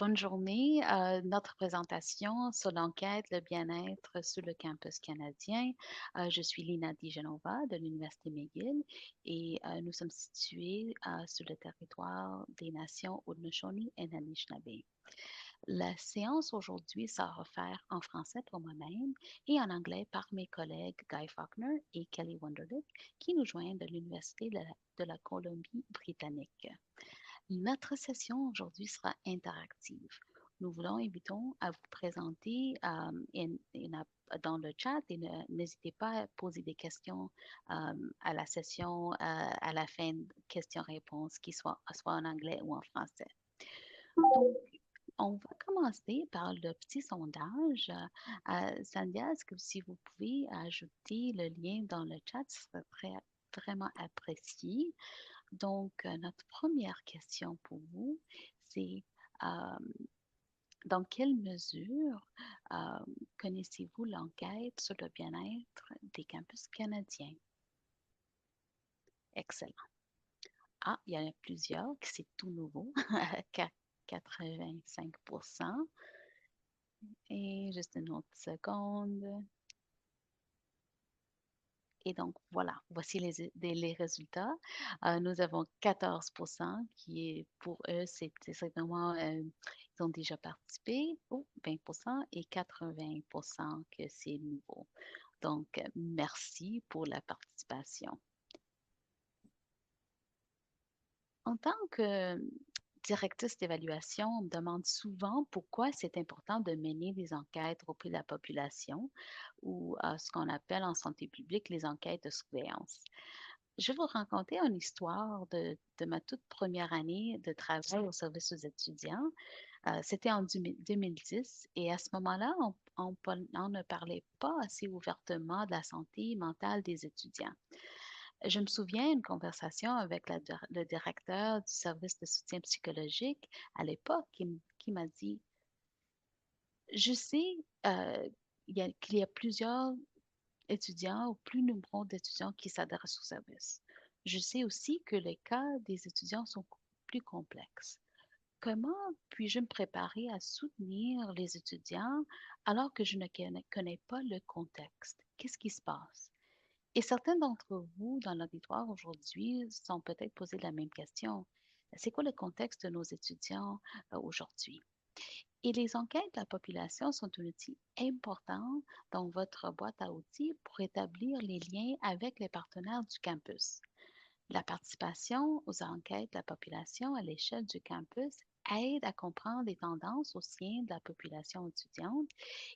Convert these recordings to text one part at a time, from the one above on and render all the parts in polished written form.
Bonne journée. Notre présentation sur l'enquête, le bien-être sur le campus canadien. Je suis Lina Di Genova de l'Université McGill et nous sommes situés sur le territoire des nations Haudenosaunee et Anishinaabe. La séance aujourd'hui sera offerte en français pour moi-même et en anglais par mes collègues Guy Faulkner et Kelly Wonderlick qui nous joignent de l'Université de la Colombie-Britannique. Notre session aujourd'hui sera interactive. Nous voulons invitons à vous présenter dans le chat et n'hésitez pas à poser des questions à la session, à la fin, questions-réponses, qui soit en anglais ou en français. Donc, on va commencer par le petit sondage. Sandia, est-ce que si vous pouvez ajouter le lien dans le chat, ce serait vraiment apprécié. Donc, notre première question pour vous, c'est euh, dans quelle mesure euh, connaissez-vous l'enquête sur le bien-être des campus canadiens? Excellent. Ah, il y en a plusieurs qui c'est tout nouveau, 85%. Et juste une autre seconde. Et donc, voilà, voici les résultats. Nous avons 14% qui est pour eux, c'est vraiment, ils ont déjà participé, 20% et 80% que c'est nouveau. Donc, merci pour la participation. En tant que directrice d'évaluation, on me demande souvent pourquoi c'est important de mener des enquêtes auprès de la population ou ce qu'on appelle en santé publique les enquêtes de surveillance. Je vais vous raconter une histoire de ma toute première année de travail au service aux étudiants. C'était en 2010 et à ce moment-là, on ne parlait pas assez ouvertement de la santé mentale des étudiants. Je me souviens d'une conversation avec le directeur du service de soutien psychologique à l'époque qui m'a dit, je sais qu'il y a plusieurs étudiants ou plus nombreux d'étudiants qui s'adressent au service. Je sais aussi que les cas des étudiants sont plus complexes. Comment puis-je me préparer à soutenir les étudiants alors que je ne connais pas le contexte? Qu'est-ce qui se passe? Et certains d'entre vous dans l'auditoire aujourd'hui sont peut-être posés la même question. C'est quoi le contexte de nos étudiants aujourd'hui? Et les enquêtes de la population sont un outil important dans votre boîte à outils pour établir les liens avec les partenaires du campus. La participation aux enquêtes de la population à l'échelle du campus aide à comprendre les tendances au sein de la population étudiante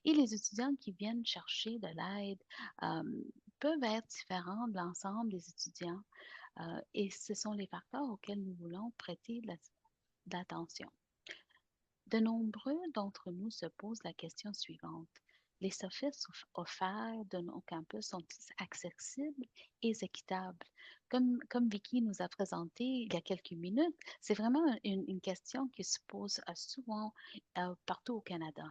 et les étudiants qui viennent chercher de l'aide peuvent être différents de l'ensemble des étudiants et ce sont les facteurs auxquels nous voulons prêter de l'attention. De nombreux d'entre nous se posent la question suivante. Les services offerts de nos campus sont-ils accessibles et équitables? Comme Vicky nous a présenté il y a quelques minutes, c'est vraiment une question qui se pose souvent partout au Canada.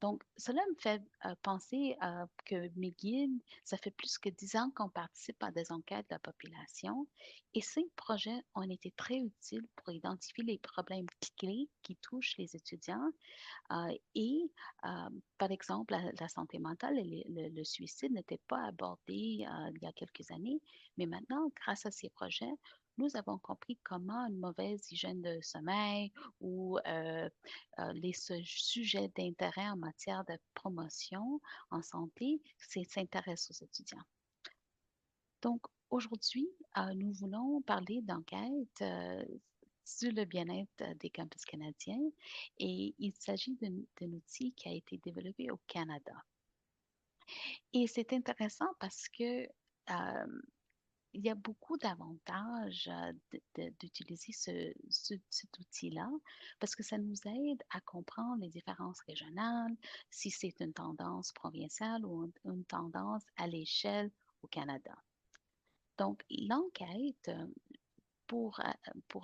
Donc, cela me fait penser que McGill, ça fait plus que 10 ans qu'on participe à des enquêtes de la population et ces projets ont été très utiles pour identifier les problèmes clés qui touchent les étudiants et, par exemple, la santé mentale et le suicide n'étaient pas abordés il y a quelques années, mais maintenant, grâce à ces projets, nous avons compris comment une mauvaise hygiène de sommeil ou les sujets d'intérêt en matière de promotion en santé s'intéressent aux étudiants. Donc, aujourd'hui, nous voulons parler d'enquête sur le bien-être des campus canadiens et il s'agit d'un outil qui a été développé au Canada. Et c'est intéressant parce que il y a beaucoup d'avantages d'utiliser cet outil-là parce que ça nous aide à comprendre les différences régionales, si c'est une tendance provinciale ou une tendance à l'échelle au Canada. Donc, l'enquête, pour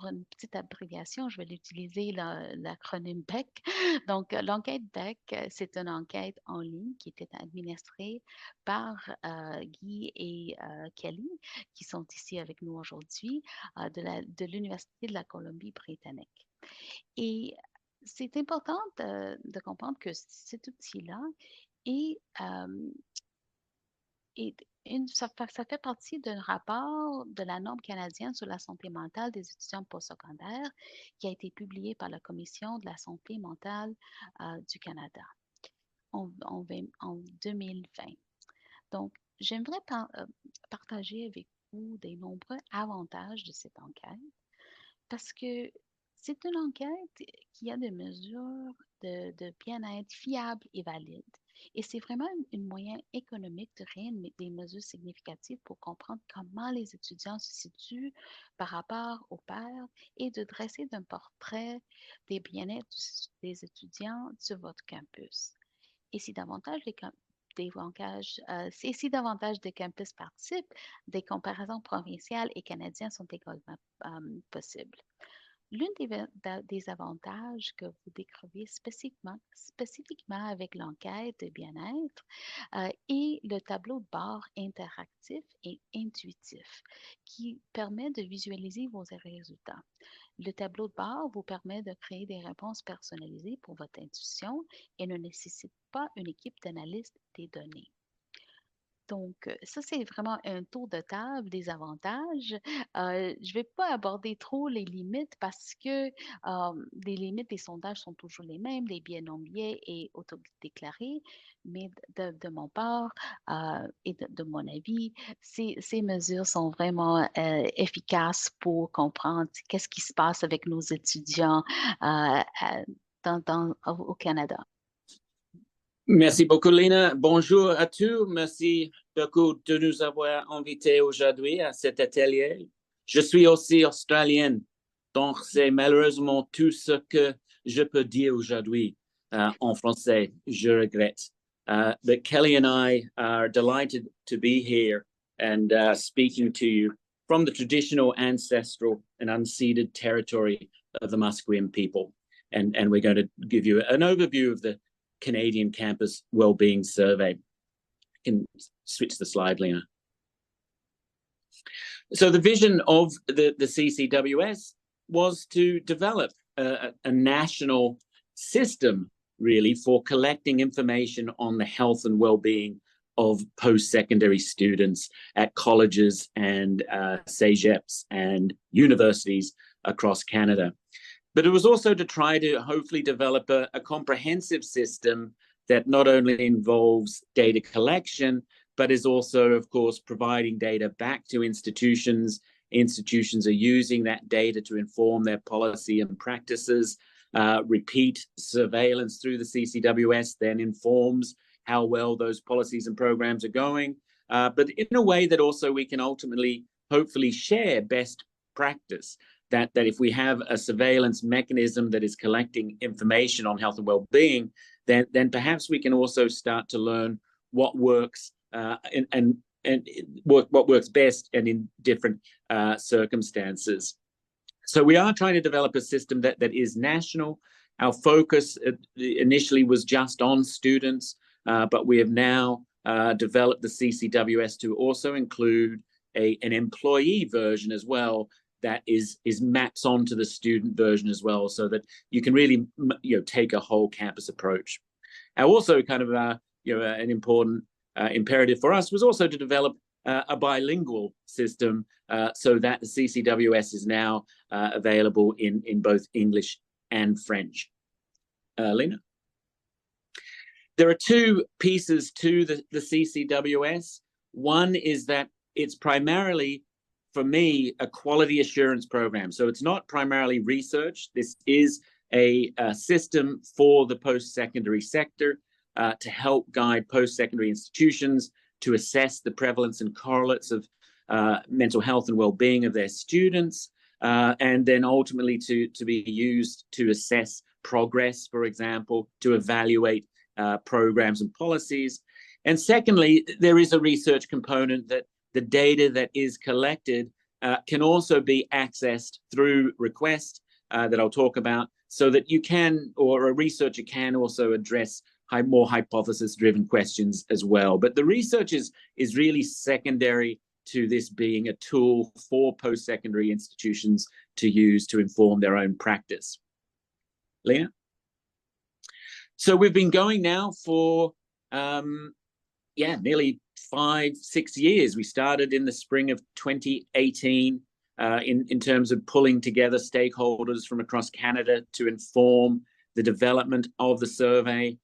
une petite abréviation, je vais l'utiliser l'acronyme BEC. Donc, l'enquête BEC, c'est une enquête en ligne qui était administrée par Guy et Kelly, qui sont ici avec nous aujourd'hui, de l'Université de la Colombie-Britannique. Et C'est important de comprendre que cet outil-là est, et ça fait partie d'un rapport de la norme canadienne sur la santé mentale des étudiants postsecondaires qui a été publié par la Commission de la santé mentale du Canada en 2020. Donc, j'aimerais partager avec vous des nombreux avantages de cette enquête parce que c'est une enquête qui a des mesures de bien-être fiables et valides. Et c'est vraiment un moyen économique de réunir des mesures significatives pour comprendre comment les étudiants se situent par rapport aux pairs et de dresser un portrait des bien-être des étudiants sur votre campus. Et si davantage si davantage de campus participent, des comparaisons provinciales et canadiennes sont également possibles. L'un des avantages que vous décrivez spécifiquement avec l'enquête de bien-être est le tableau de bord interactif et intuitif qui permet de visualiser vos résultats. Le tableau de bord vous permet de créer des réponses personnalisées pour votre intuition et ne nécessite pas une équipe d'analystes des données. Donc, ça, c'est vraiment un tour de table des avantages. Je ne vais pas aborder trop les limites parce que les limites des sondages sont toujours les mêmes, les biais non biais et autodéclarés. Mais de mon part et de mon avis, ces mesures sont vraiment efficaces pour comprendre qu'est-ce qui se passe avec nos étudiants au Canada. Merci beaucoup, Lina. Bonjour à tous. Merci beaucoup de nous avoir invités aujourd'hui à cet atelier. Je suis aussi australienne, donc c'est malheureusement tout ce que je peux dire aujourd'hui en français. Je regrette. But Kelly and I are delighted to be here and speaking to you from the traditional, ancestral and unceded territory of the Musqueam people. And we're going to give you an overview of the Canadian Campus Wellbeing Survey. I can switch the slide, Lena. So the vision of the CCWS was to develop a national system, really, for collecting information on the health and well-being of post-secondary students at colleges and cégeps and universities across Canada. But it was also to try to hopefully develop a comprehensive system that not only involves data collection, but is also, of course, providing data back to institutions. Institutions are using that data to inform their policy and practices. Repeat surveillance through the CCWS then informs how well those policies and programs are going, but in a way that also we can ultimately, hopefully, share best practice. That if we have a surveillance mechanism that is collecting information on health and well-being, then perhaps we can also start to learn what works and what works best and in different circumstances. So we are trying to develop a system that is national. Our focus initially was just on students, but we have now developed the CCWS to also include an employee version as well, that is maps onto the student version as well, so that you can really take a whole campus approach. And also kind of an important imperative for us was also to develop a bilingual system so that the CCWS is now available in both English and French. Lena? There are two pieces to the CCWS. One is that it's primarily, for me, a quality assurance program. So it's not primarily research. This is a system for the post-secondary sector to help guide post-secondary institutions to assess the prevalence and correlates of mental health and well-being of their students, and then ultimately to be used to assess progress, for example, to evaluate programs and policies. And secondly, there is a research component that the data that is collected can also be accessed through request that I'll talk about, so that you can, or a researcher can also address more hypothesis-driven questions as well. But the research is really secondary to this being a tool for post-secondary institutions to use to inform their own practice. Lena? So we've been going now for, nearly 5-6 years. We started in the spring of 2018 in terms of pulling together stakeholders from across Canada to inform the development of the survey.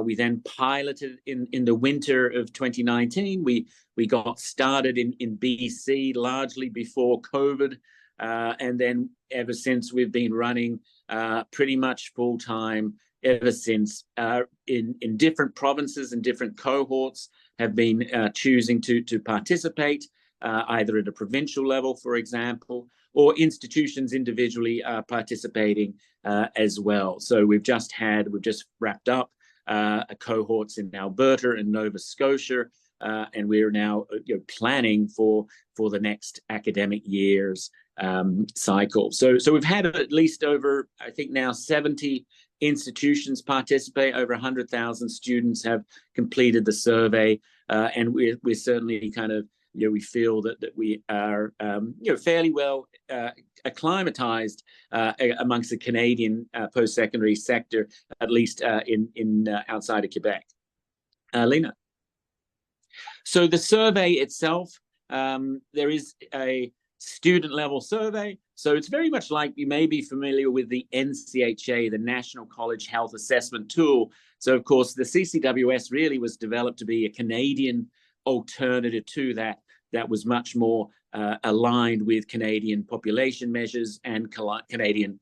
We then piloted in the winter of 2019. We got started in BC largely before COVID, and then ever since we've been running pretty much full time ever since. In different provinces and different cohorts have been choosing to participate, either at a provincial level, for example, or institutions individually participating as well. So we've just wrapped up cohorts in Alberta and Nova Scotia, and we're now planning for the next academic year's cycle. So we've had at least over, I think now, 70 institutions participate. Over 100,000 students have completed the survey, and we're certainly kind of, we feel that we are fairly well acclimatized amongst the Canadian post-secondary sector, at least in outside of Quebec. Lena. So the survey itself, there is a student level survey. So it's very much like, you may be familiar with the NCHA, the National College Health Assessment Tool. So of course the CCWS really was developed to be a Canadian alternative to that was much more aligned with Canadian population measures and Canadian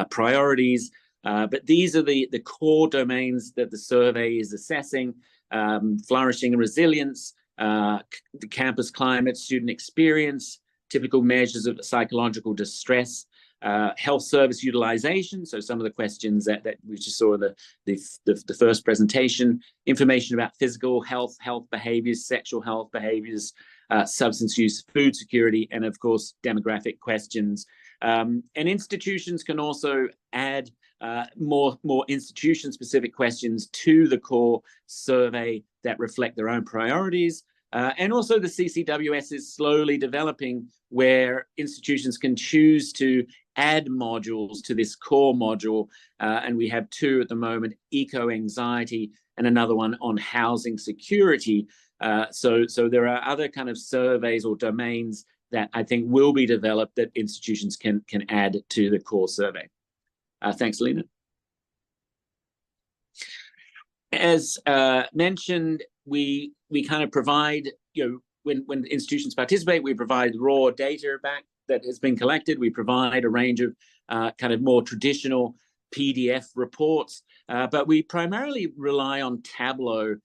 priorities. But these are the core domains that the survey is assessing: flourishing and resilience, the campus climate, student experience, typical measures of psychological distress, health service utilization. So some of the questions that we just saw in the first presentation: information about physical health behaviors, sexual health behaviors, substance use, food security, and of course demographic questions. And institutions can also add more institution-specific questions to the core survey that reflect their own priorities. And also the CCWS is slowly developing where institutions can choose to add modules to this core module. And we have 2 at the moment: eco-anxiety and another one on housing security. So there are other kind of surveys or domains that I think will be developed that institutions can add to the core survey. Thanks, Lena. As mentioned, we kind of provide, when institutions participate, we provide raw data back that has been collected. We provide a range of kind of more traditional PDF reports, but we primarily rely on Tableau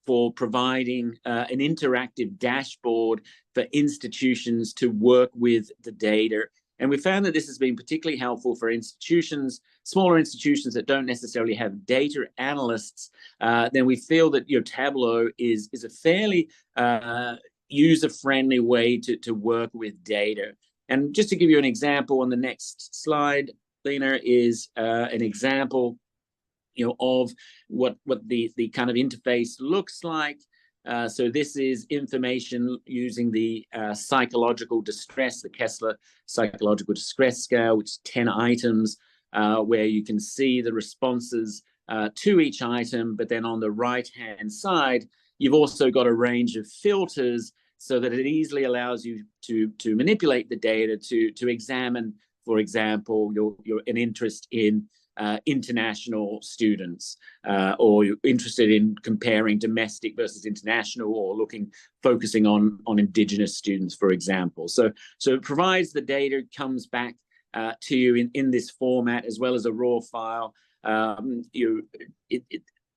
for providing an interactive dashboard for institutions to work with the data. And we found that this has been particularly helpful for institutions, smaller institutions that don't necessarily have data analysts. Then we feel that Tableau is a fairly user-friendly way to work with data. And just to give you an example, on the next slide, Lena, is an example of what the kind of interface looks like. So this is information using the psychological distress, the Kessler psychological distress scale, which is 10 items, where you can see the responses to each item. But then on the right-hand side, you've also got a range of filters so that it easily allows you to manipulate the data to examine, for example, an interest in international students, or you're interested in comparing domestic versus international, or focusing on Indigenous students, for example. So it provides the data, comes back to you in this format, as well as a raw file.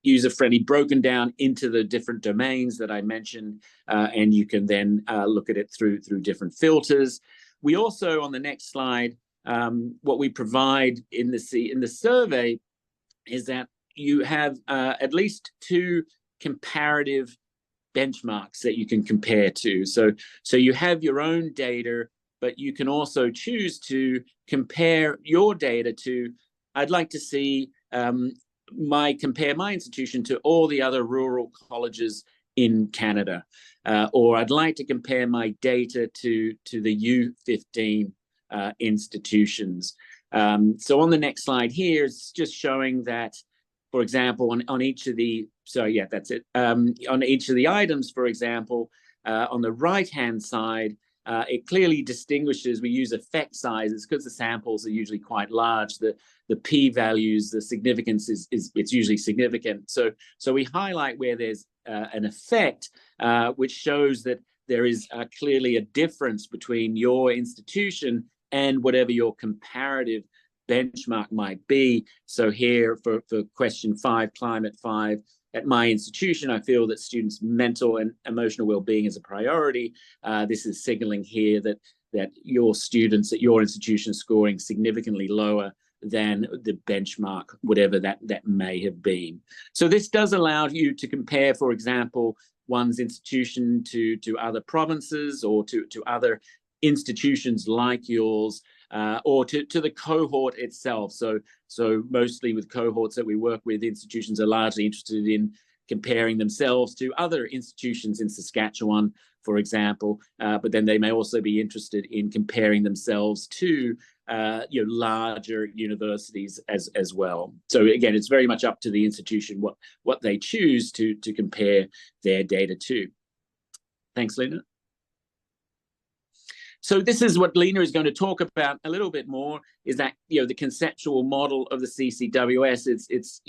User-friendly, broken down into the different domains that I mentioned, and you can then look at it through different filters. We also, on the next slide, what we provide in the survey is that you have at least 2 comparative benchmarks that you can compare to. So you have your own data, but you can also choose to compare your data to, I'd like to see compare my institution to all the other rural colleges in Canada, or I'd like to compare my data to the U15 institutions. So on the next slide here is just showing that for example, on each of the, that's it. On each of the items, for example, on the right-hand side, it clearly distinguishes. We use effect sizes because the samples are usually quite large. The p-values, the significance is it's usually significant. So we highlight where there's an effect, which shows that there is clearly a difference between your institution and whatever your comparative benchmark might be. So here for question 5, climate 5, at my institution, I feel that students' mental and emotional well-being is a priority. This is signaling here that your students at your institution are scoring significantly lower than the benchmark, whatever that may have been. So this does allow you to compare, for example, one's institution to other provinces or to other institutions like yours, or to the cohort itself. So mostly with cohorts that we work with, institutions are largely interested in comparing themselves to other institutions in Saskatchewan, for example, but then they may also be interested in comparing themselves to larger universities as well. So again, it's very much up to the institution what they choose to compare their data to. Thanks, Lena. So this is what Lena is going to talk about a little bit more, is that, the conceptual model of the CCWS, it's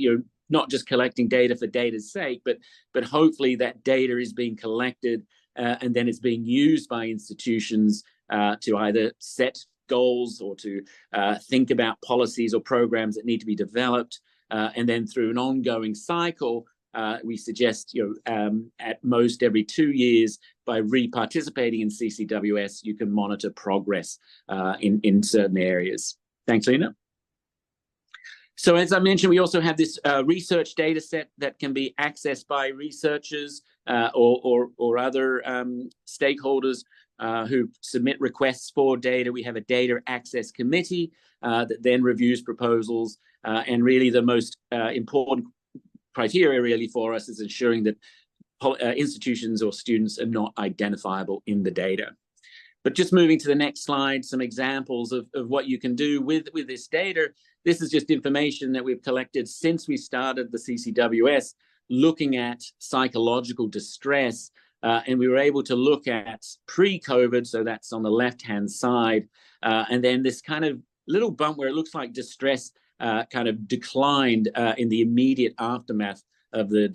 not just collecting data for data's sake, but hopefully that data is being collected and then it's being used by institutions to either set goals or to think about policies or programs that need to be developed. And then through an ongoing cycle, we suggest, at most every 2 years, by re-participating in CCWS, you can monitor progress in certain areas. Thanks, Lena. So as I mentioned, we also have this research data set that can be accessed by researchers or other stakeholders who submit requests for data. We have a data access committee that then reviews proposals, and really the most important criteria really for us is ensuring that institutions or students are not identifiable in the data. But just moving to the next slide, some examples of what you can do with this data. This is just information that we've collected since we started the CCWS, looking at psychological distress, and we were able to look at pre-COVID, so that's on the left-hand side, and then this kind of little bump where it looks like distress kind of declined in the immediate aftermath of the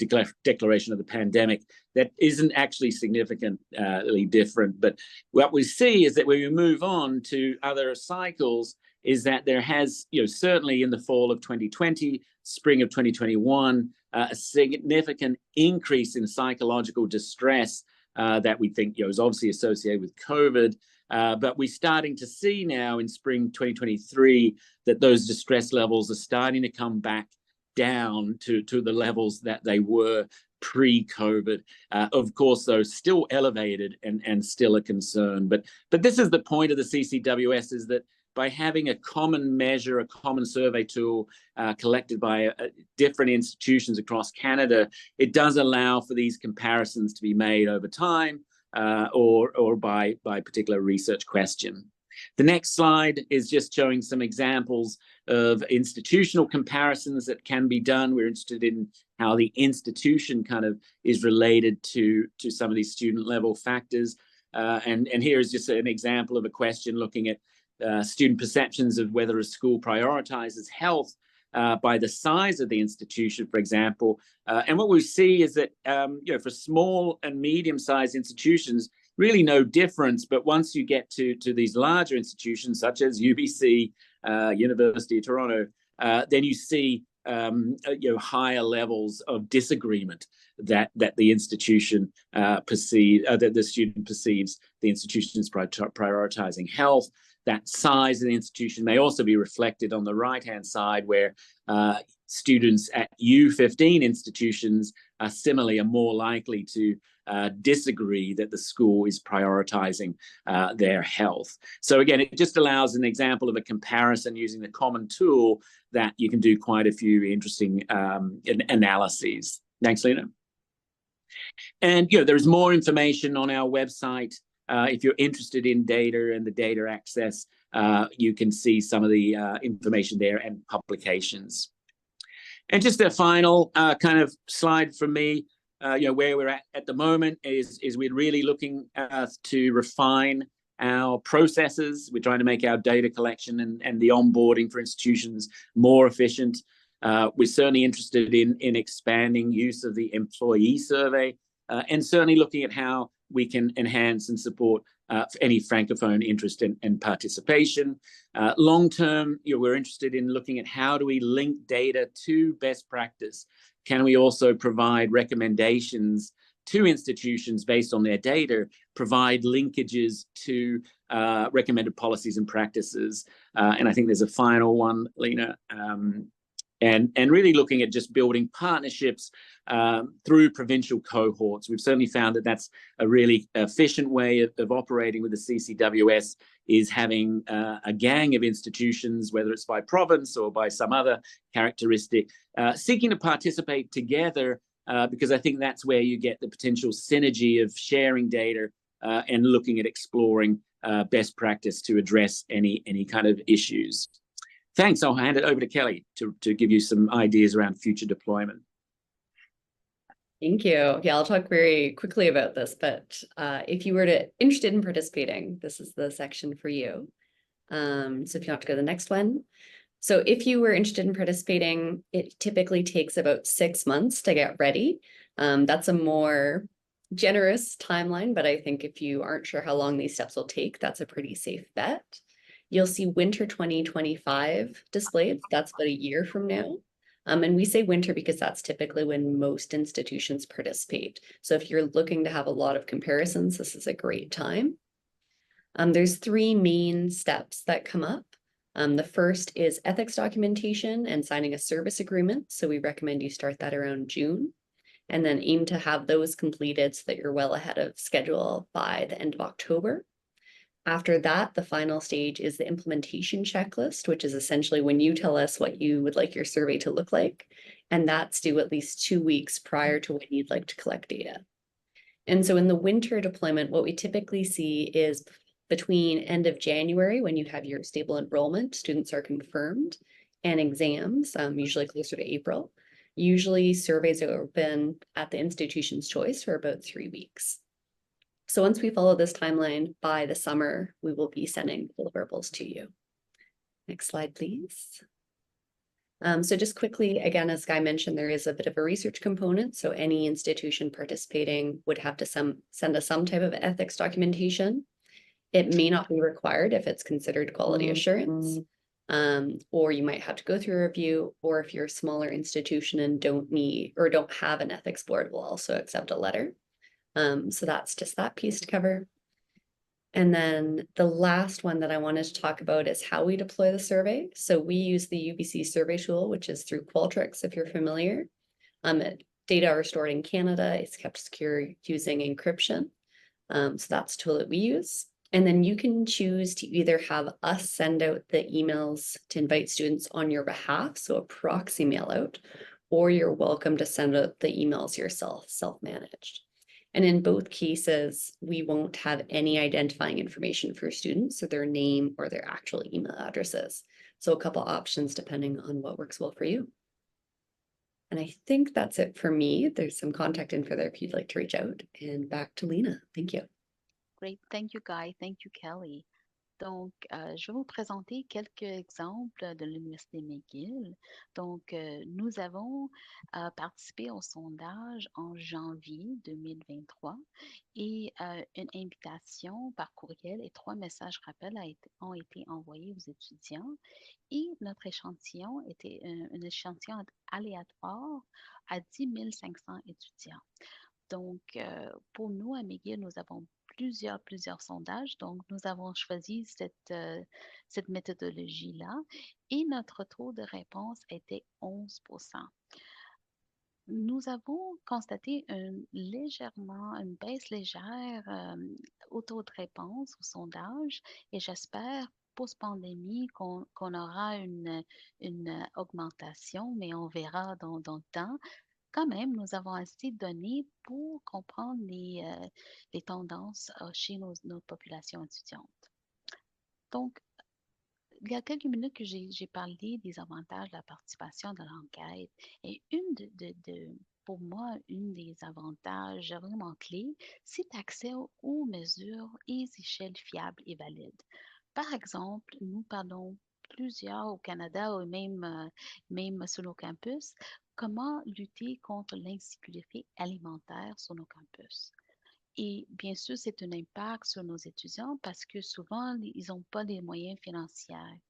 declaration of the pandemic. That isn't actually significantly different, but what we see is that when we move on to other cycles, is that there has, certainly in the fall of 2020, spring of 2021, a significant increase in psychological distress that we think is obviously associated with COVID. But we're starting to see now in spring 2023 that those distress levels are starting to come back down to the levels that they were pre-COVID. Of course, though, still elevated and still a concern. But this is the point of the CCWS, is that by having a common measure, a common survey tool collected by different institutions across Canada, it does allow for these comparisons to be made over time or by particular research question. The next slide is just showing some examples of institutional comparisons that can be done. We're interested in how the institution kind of is related to some of these student level factors. And here is just an example of a question looking at student perceptions of whether a school prioritizes health by the size of the institution, for example. And what we see is that, for small and medium-sized institutions, really no difference. But once you get to these larger institutions, such as UBC, University of Toronto, then you see higher levels of disagreement that the institution that the student perceives the institution is prioritizing health. That size of the institution may also be reflected on the right-hand side, where students at U15 institutions similarly are more likely to disagree that the school is prioritizing their health. So again, it just allows an example of a comparison using the common tool that you can do quite a few interesting analyses. Thanks, Lena. And there's more information on our website. If you're interested in data and the data access, you can see some of the information there and publications. And just a final kind of slide from me, where we're at the moment is we're really looking to refine our processes. We're trying to make our data collection and the onboarding for institutions more efficient. We're certainly interested in expanding use of the employee survey, and certainly looking at how we can enhance and support any Francophone interest and participation. Long term, we're interested in looking at how do we link data to best practice. Can we also provide recommendations to institutions based on their data, provide linkages to recommended policies and practices? And I think there's a final one, Lena, and really looking at just building partnerships through provincial cohorts. We've certainly found that that's a really efficient way of operating with the CCWS, is having a gang of institutions, whether it's by province or by some other characteristic, seeking to participate together, because I think that's where you get the potential synergy of sharing data and looking at exploring best practice to address any kind of issues. Thanks. I'll hand it over to Kelly to give you some ideas around future deployment. Thank you. Yeah, I'll talk very quickly about this, but if you were interested in participating, this is the section for you. So if you have to go to the next one. So if you were interested in participating, it typically takes about 6 months to get ready. That's a more generous timeline, but I think if you aren't sure how long these steps will take, that's a pretty safe bet. You'll see winter 2025 displayed. That's about a year from now. And we say winter because that's typically when most institutions participate. So if you're looking to have a lot of comparisons, this is a great time. There's 3 main steps that come up. The first is ethics documentation and signing a service agreement. So we recommend you start that around June, and then aim to have those completed so that you're well ahead of schedule by the end of October. After that, the final stage is the implementation checklist, which is essentially when you tell us what you would like your survey to look like, and that's due at least 2 weeks prior to when you'd like to collect data. And so in the winter deployment, what we typically see is between end of January, when you have your stable enrollment, students are confirmed, and exams, usually closer to April. Usually surveys are open at the institution's choice for about 3 weeks. So once we follow this timeline, by the summer, we will be sending deliverables to you. Next slide, please. So just quickly, again, as Guy mentioned, there is a bit of a research component. So any institution participating would have to send us some type of ethics documentation. It may not be required if it's considered quality assurance, or you might have to go through a review, or if you're a smaller institution and don't have an ethics board, we'll also accept a letter. So that's just that piece to cover. And then the last one that I wanted to talk about is how we deploy the survey. So we use the UBC survey tool, which is through Qualtrics, if you're familiar. Data are stored in Canada. It's kept secure using encryption. So that's the tool that we use. And then you can choose to either have us send out the emails to invite students on your behalf, so a proxy mail out, or you're welcome to send out the emails yourself, self-managed. And in both cases, we won't have any identifying information for students, so their name or their actual email addresses. So a couple options depending on what works well for you. And I think that's it for me. There's some contact info there if you'd like to reach out. And back to Lena. Thank you. Great. Thank you, Guy. Thank you, Kelly. Donc, je vais vous présenter quelques exemples de l'Université McGill. Donc, nous avons participé au sondage en janvier 2023 et une invitation par courriel et 3 messages rappels ont été envoyés aux étudiants. Et notre échantillon était un échantillon aléatoire à 10 500 étudiants. Donc, pour nous, à McGill, nous avons plusieurs sondages. Donc, nous avons choisi cette méthodologie-là et notre taux de réponse était 11%. Nous avons constaté une baisse légère au taux de réponse au sondage et j'espère post-pandémie qu'on aura une augmentation, mais on verra dans le temps. Quand même, nous avons assez de données pour comprendre les tendances chez nos populations étudiantes. Donc, il y a quelques minutes que j'ai parlé des avantages de la participation dans l'enquête. Et pour moi, une des avantages vraiment clés, c'est l'accès aux mesures et échelles fiables et valides. Par exemple, nous parlons plusieurs au Canada ou même sur nos campus, comment lutter contre l'insécurité alimentaire sur nos campus. Et bien sûr, c'est un impact sur nos étudiants parce que souvent, ils n'ont pas les moyens financiers.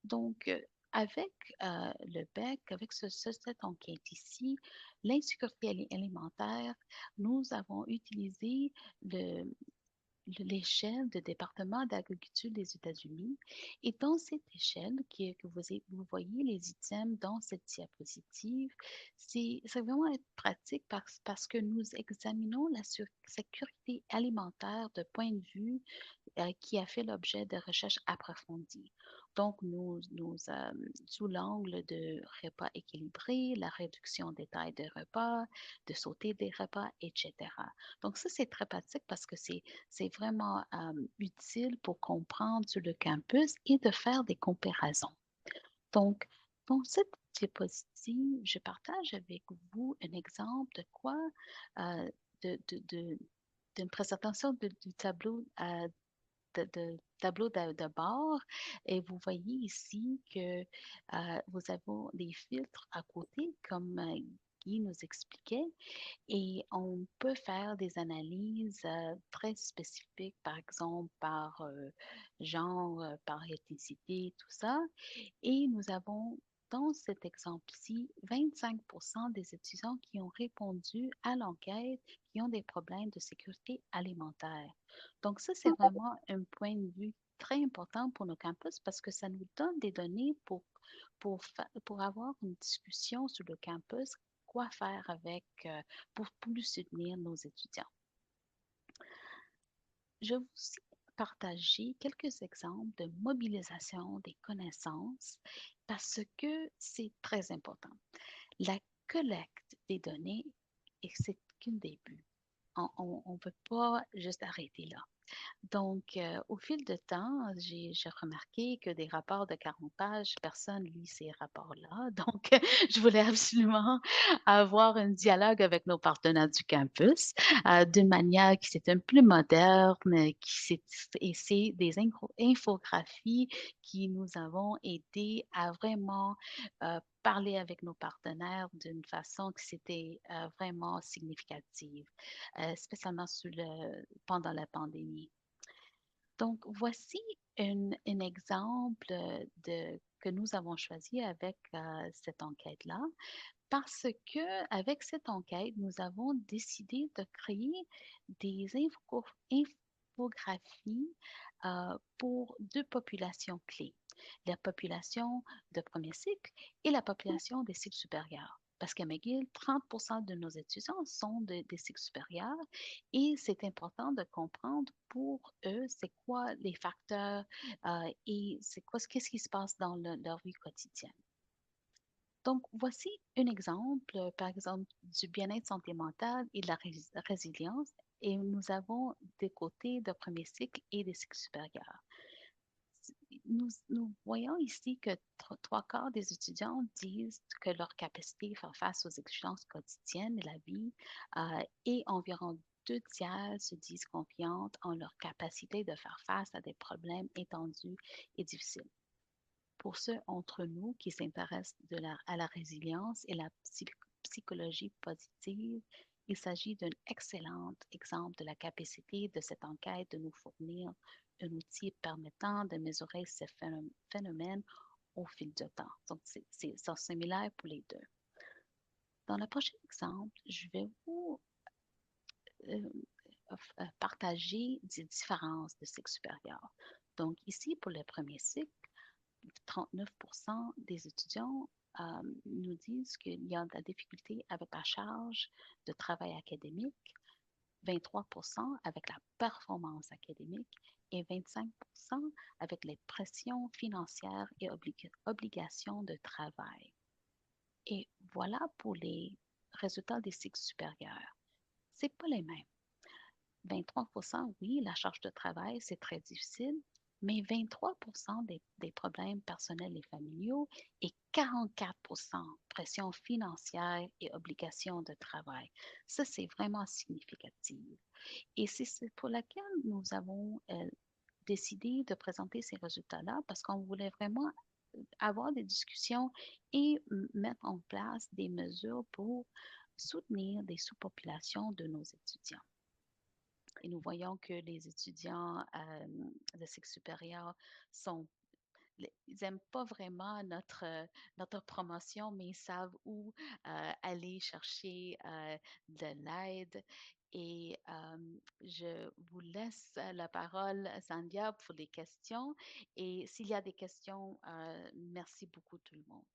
Donc, avec le BEC, avec cette enquête ici, l'insécurité alimentaire, nous avons utilisé l'échelle de département d'agriculture des États-Unis. Et dans cette échelle que vous voyez les items dans cette diapositive, c'est vraiment pratique parce que nous examinons la sécurité alimentaire de point de vue qui a fait l'objet de recherches approfondies. Donc, sous l'angle de repas équilibrés, la réduction des tailles de repas, de sauter des repas, etc. Donc, ça, c'est très pratique parce que c'est vraiment utile pour comprendre sur le campus et de faire des comparaisons. Donc, dans cette diapositive, je partage avec vous un exemple de quoi, d'une présentation du tableau de bord. Et vous voyez ici que vous avez des filtres à côté, comme Guy nous expliquait, et on peut faire des analyses très spécifiques, par exemple par genre, par ethnicité, tout ça. Et nous avons, dans cet exemple-ci, 25% des étudiants qui ont répondu à l'enquête qui ont des problèmes de sécurité alimentaire. Donc ça, c'est vraiment un point de vue très important pour nos campus parce que ça nous donne des données pour avoir une discussion sur le campus, quoi faire avec, pour plus soutenir nos étudiants. Je vais aussi partager quelques exemples de mobilisation des connaissances parce que c'est très important. La collecte des données, et c'est qu'un début. On ne peut pas juste arrêter là. Donc, au fil de temps, j'ai remarqué que des rapports de 40 pages, personne lit ces rapports-là. Donc, je voulais absolument avoir un dialogue avec nos partenaires du campus d'une manière qui c'est un peu plus moderne, et c'est des infographies qui nous avons aidé à vraiment parler avec nos partenaires d'une façon qui c'était vraiment significative, spécialement pendant la pandémie. Donc, voici un exemple que nous avons choisi avec cette enquête-là, parce que avec cette enquête, nous avons décidé de créer des infographies pour deux populations clés, la population de premier cycle et la population des cycles supérieurs. Parce qu'à McGill, 30% de nos étudiants sont des cycles supérieurs et c'est important de comprendre pour eux c'est quoi les facteurs et qu'est-ce qui se passe dans leur vie quotidienne. Donc, voici un exemple, par exemple, du bien-être santé mentale et de la résilience. Et nous avons des côtés de premier cycle et des cycles supérieurs. Nous voyons ici que trois quarts des étudiants disent que leur capacité à faire face aux exigences quotidiennes de la vie et environ 2 tiers se disent confiantes en leur capacité de faire face à des problèmes étendus et difficiles. Pour ceux d'entre nous qui s'intéressent à la résilience et la psychologie positive, il s'agit d'un excellent exemple de la capacité de cette enquête de nous fournir un outil permettant de mesurer ces phénomènes au fil du temps. Donc, c'est similaire pour les deux. Dans le prochain exemple, je vais vous partager des différences de cycle supérieur. Donc, ici, pour le premier cycle, 39% des étudiants nous disent qu'il y a de la difficulté avec la charge de travail académique, 23% avec la performance académique et 25% avec les pressions financières et obligations de travail. Et voilà pour les résultats des cycles supérieurs. Ce n'est pas les mêmes. 23%, oui, la charge de travail, c'est très difficile. mais 23% des problèmes personnels et familiaux et 44% pression financière et obligations de travail. Ça, c'est vraiment significatif. Et c'est pour laquelle nous avons décidé de présenter ces résultats-là parce qu'on voulait vraiment avoir des discussions et mettre en place des mesures pour soutenir des sous-populations de nos étudiants. Et nous voyons que les étudiants de cycle supérieur ils n'aiment pas vraiment notre promotion, mais ils savent où aller chercher de l'aide. Et je vous laisse la parole, Sandia, pour les questions. Et s'il y a des questions, merci beaucoup tout le monde.